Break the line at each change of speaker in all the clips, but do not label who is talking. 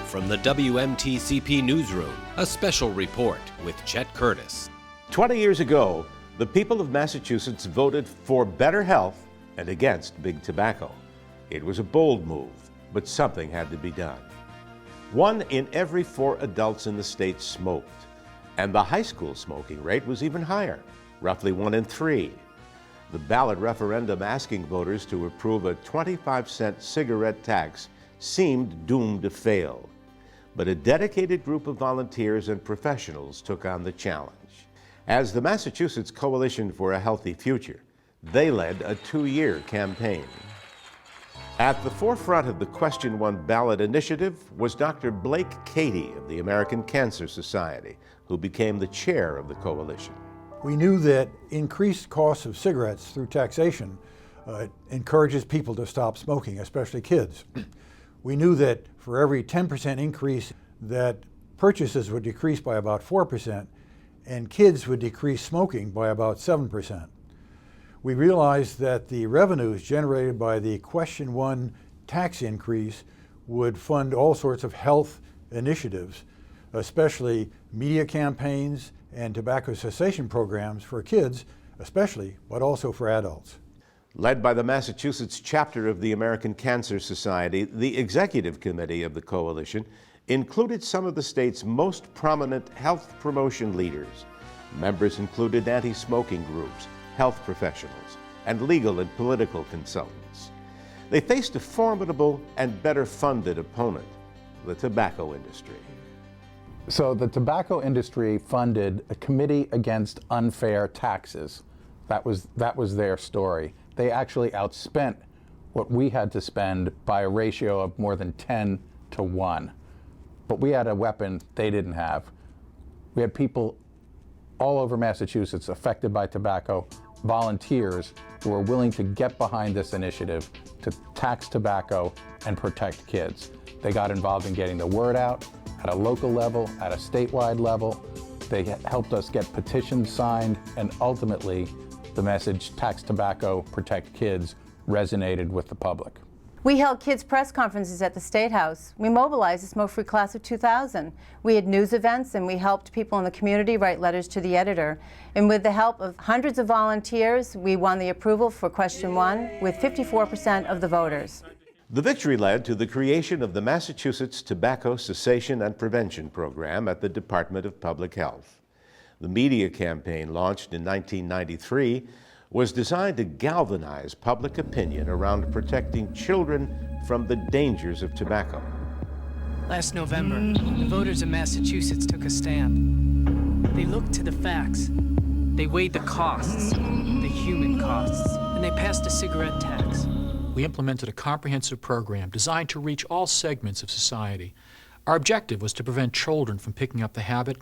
from the WMTCP Newsroom, a special report with Chet Curtis.
20 years ago, the people of Massachusetts voted for better health and against big tobacco. It was a bold move, but something had to be done. 1 in every 4 adults in the state smoked, and the high school smoking rate was even higher, roughly 1 in 3. The ballot referendum asking voters to approve a 25-cent cigarette tax seemed doomed to fail. But a dedicated group of volunteers and professionals took on the challenge. As the Massachusetts Coalition for a Healthy Future, they led a 2-year campaign. At the forefront of the Question 1 ballot initiative was Dr. Blake Cady of the American Cancer Society, who became the chair of the coalition.
We knew that increased costs of cigarettes through taxation encourages people to stop smoking, especially kids. We knew that for every 10% increase, that purchases would decrease by about 4%, and kids would decrease smoking by about 7%. We realized that the revenues generated by the Question 1 tax increase would fund all sorts of health initiatives, especially media campaigns and tobacco cessation programs for kids, especially, but also for adults.
Led by the Massachusetts chapter of the American Cancer Society, the executive committee of the coalition included some of the state's most prominent health promotion leaders. Members included anti-smoking groups, health professionals, and legal and political consultants. They faced a formidable and better funded opponent, the tobacco industry.
So the tobacco industry funded a committee against unfair taxes. That was their story. They actually outspent what we had to spend by a ratio of more than 10 to 1. But we had a weapon they didn't have. We had people all over Massachusetts affected by tobacco, volunteers who were willing to get behind this initiative to tax tobacco and protect kids. They got involved in getting the word out at a local level, at a statewide level. They helped us get petitions signed, and ultimately the message tax tobacco, protect kids resonated with the public.
We held kids' press conferences at the State House. We mobilized the Smoke-Free Class of 2000. We had news events, and we helped people in the community write letters to the editor. And with the help of hundreds of volunteers, we won the approval for Question 1 with 54% of the voters.
The victory led to the creation of the Massachusetts Tobacco Cessation and Prevention Program at the Department of Public Health. The media campaign, launched in 1993, was designed to galvanize public opinion around protecting children from the dangers of tobacco.
Last November, the voters of Massachusetts took a stand. They looked to the facts. They weighed the costs, the human costs, and they passed a cigarette tax.
We implemented a comprehensive program designed to reach all segments of society. Our objective was to prevent children from picking up the habit,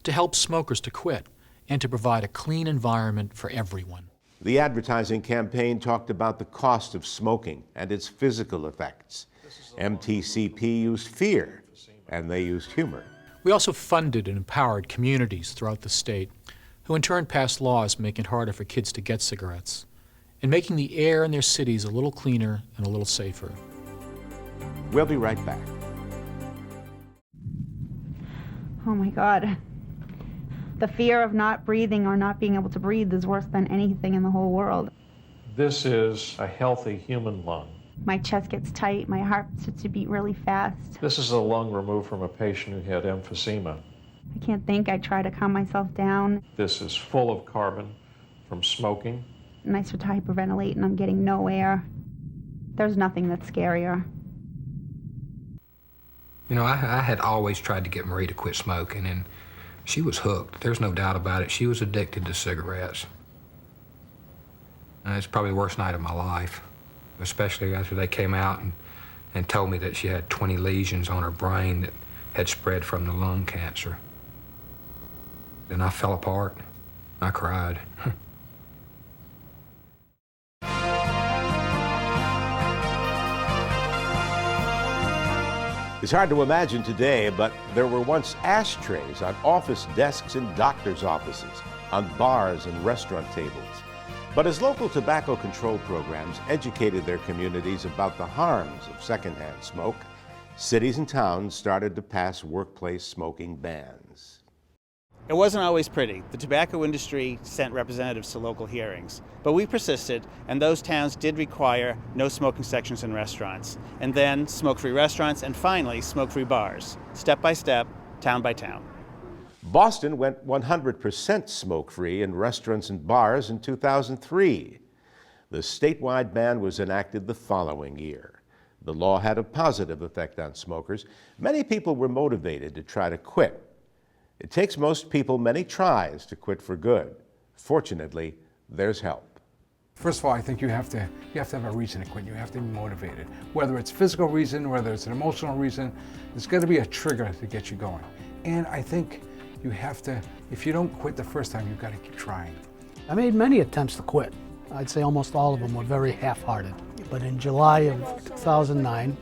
to help smokers to quit, and to provide a clean environment for everyone.
The advertising campaign talked about the cost of smoking and its physical effects. MTCP used fear, and they used humor.
We also funded and empowered communities throughout the state, who in turn passed laws making it harder for kids to get cigarettes, and making the air in their cities a little cleaner and a little safer.
We'll be right back.
Oh my God. The fear of not breathing or not being able to breathe is worse than anything in the whole world.
This is a healthy human lung.
My chest gets tight, my heart starts to beat really fast.
This is a lung removed from a patient who had emphysema.
I can't think, I try to calm myself down.
This is full of carbon from smoking.
And I start to hyperventilate and I'm getting no air. There's nothing that's scarier.
You know, I had always tried to get Marie to quit smoking, and she was hooked. There's no doubt about it. She was addicted to cigarettes. And it's probably the worst night of my life, especially after they came out and told me that she had 20 lesions on her brain that had spread from the lung cancer. Then I fell apart. I cried.
It's hard to imagine today, but there were once ashtrays on office desks in doctors' offices, on bars and restaurant tables. But as local tobacco control programs educated their communities about the harms of secondhand smoke, cities and towns started to pass workplace smoking bans.
It wasn't always pretty. The tobacco industry sent representatives to local hearings, but we persisted, and those towns did require no smoking sections in restaurants, and then smoke-free restaurants, and finally smoke-free bars, step by step, town by town.
Boston went 100% smoke-free in restaurants and bars in 2003. The statewide ban was enacted the following year. The law had a positive effect on smokers. Many people were motivated to try to quit. It takes most people many tries to quit for good. Fortunately, there's help.
First of all, I think you have to have a reason to quit. You have to be motivated. Whether it's physical reason, whether it's an emotional reason, there's got to be a trigger to get you going. And I think you have to, if you don't quit the first time, you've got to keep trying.
I made many attempts to quit. I'd say almost all of them were very half-hearted. But in July of 2009,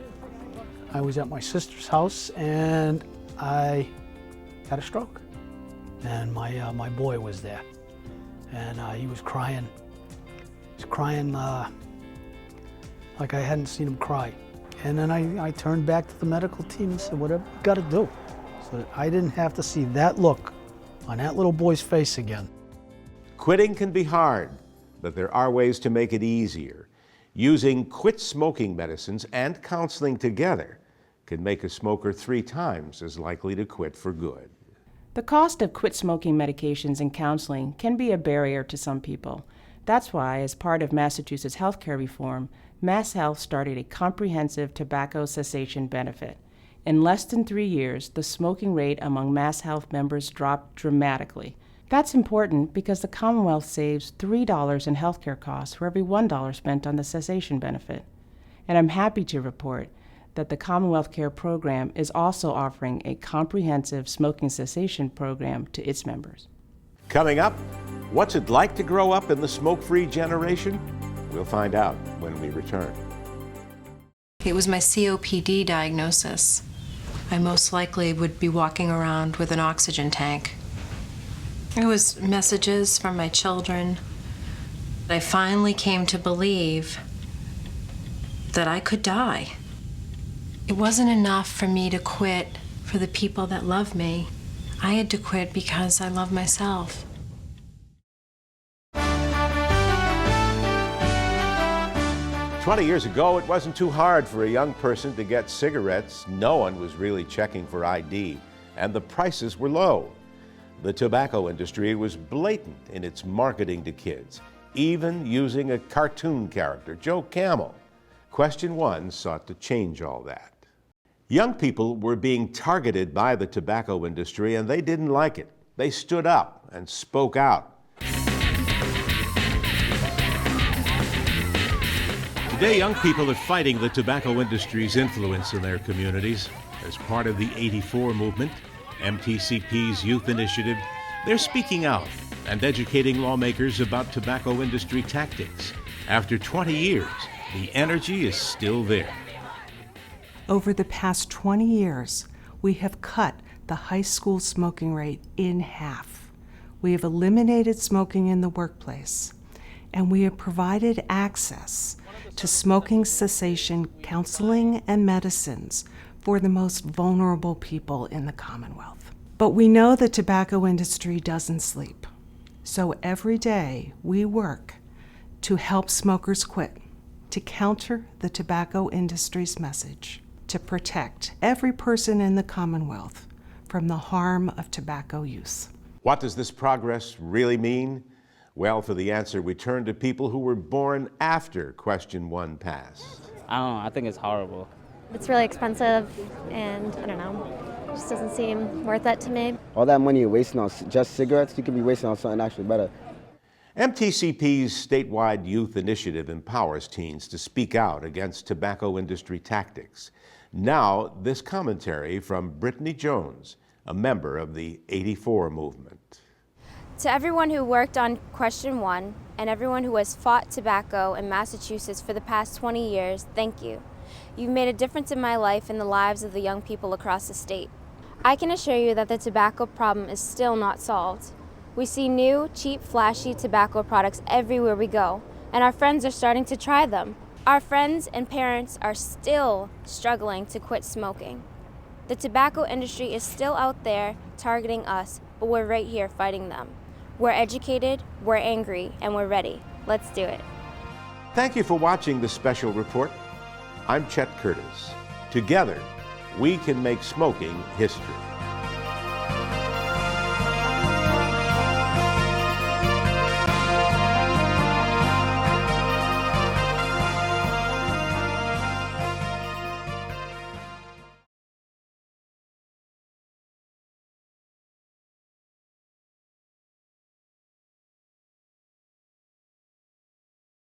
I was at my sister's house and I had a stroke. And my boy was there. And he was crying. He was crying like I hadn't seen him cry. And then I turned back to the medical team and said, whatever you gotta do. So that I didn't have to see that look on that little boy's face again.
Quitting can be hard, but there are ways to make it easier. Using quit smoking medicines and counseling together can make a smoker 3 times as likely to quit for good.
The cost of quit smoking medications and counseling can be a barrier to some people. That's why, as part of Massachusetts healthcare reform, MassHealth started a comprehensive tobacco cessation benefit. In less than 3 years, the smoking rate among MassHealth members dropped dramatically. That's important because the Commonwealth saves $3 in healthcare costs for every $1 spent on the cessation benefit. And I'm happy to report that the Commonwealth Care Program is also offering a comprehensive smoking cessation program to its members.
Coming up, what's it like to grow up in the smoke-free generation? We'll find out when we return.
It was my COPD diagnosis. I most likely would be walking around with an oxygen tank. It was messages from my children. I finally came to believe that I could die. It wasn't enough for me to quit for the people that love me. I had to quit because I love myself.
"20 years ago, it wasn't too hard for a young person to get cigarettes. No one was really checking for ID, and the prices were low. The tobacco industry was blatant in its marketing to kids, even using a cartoon character, Joe Camel. Question One sought to change all that. Young people were being targeted by the tobacco industry, and they didn't like it. They stood up and spoke out. Today, young people are fighting the tobacco industry's influence in their communities. As part of the 84 movement, MTCP's youth initiative, they're speaking out and educating lawmakers about tobacco industry tactics. After 20 years, the energy is still there.
Over the past 20 years, we have cut the high school smoking rate in half. We have eliminated smoking in the workplace, and we have provided access to smoking cessation counseling and medicines for the most vulnerable people in the Commonwealth. But we know the tobacco industry doesn't sleep. So every day we work to help smokers quit, to counter the tobacco industry's message, to protect every person in the Commonwealth from the harm of tobacco use.
What does this progress really mean? Well, for the answer, we turn to people who were born after Question One passed.
I don't know, I think it's horrible.
It's really expensive, and I don't know, it just doesn't seem worth it to me.
All that money you're wasting on just cigarettes, you could be wasting on something actually better.
MTCP's statewide youth initiative empowers teens to speak out against tobacco industry tactics. Now, this commentary from Brittany Jones, a member of the 84 movement.
To everyone who worked on Question One and everyone who has fought tobacco in Massachusetts for the past 20 years, thank you. You've made a difference in my life and the lives of the young people across the state. I can assure you that the tobacco problem is still not solved. We see new, cheap, flashy tobacco products everywhere we go, and our friends are starting to try them. Our friends and parents are still struggling to quit smoking. The tobacco industry is still out there targeting us, but we're right here fighting them. We're educated, we're angry, and we're ready. Let's do it.
Thank you for watching this special report. I'm Chet Curtis. Together, we can make smoking history.